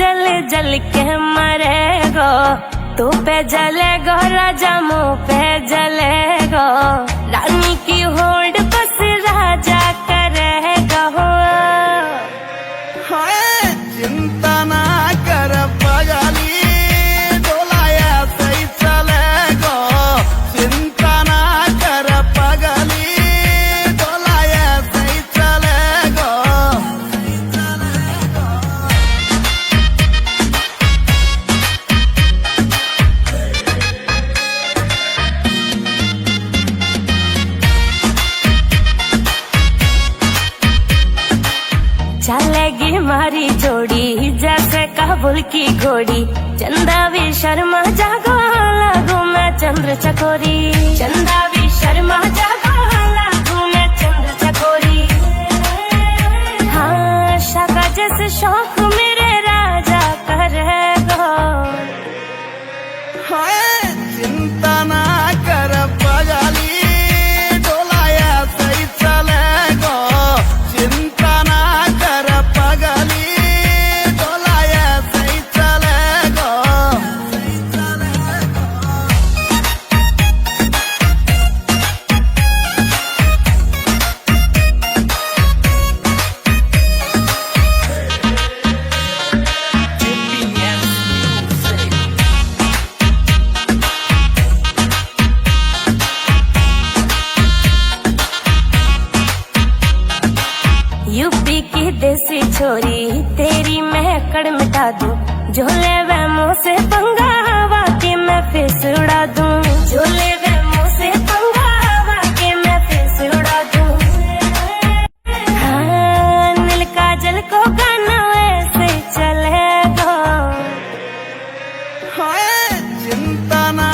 जल जल के मरेगो, तू पे जलेगो राजा मुँह पे जलेगो, रानी की होड़ बस राजा करेगा। चिंता ना कर पगली, डोलाया सही चलेगो। चिंता ना कर पगली, डोलाया सही चलेगो। चलेगी मारी जोड़ी जैसे काबुल की घोड़ी, चंदा भी शर्मा जागो लागू मैं चंद्र चकोरी, चंदा भी शर्मा जागो लागू मैं चंद्र चकोरी। हाँ शाका जैसे शौक मेरे राजा करेगो। चिंता ना कर पगली, डोलाया सही चलेगो। चिंता ना कर पगली, डोलाया सही चलेगो। यूपी की देसी छोरी तेरी मैं कड़ मिटा दूं, झोले वे मुँह से पंगा हवा के मैं फेस उड़ा दूं, झोले वे मुँह से पंगा हवा के मैं फेस उड़ा दूं। हाँ नील काजल को गाना वैसे चलेगा। चिंता ना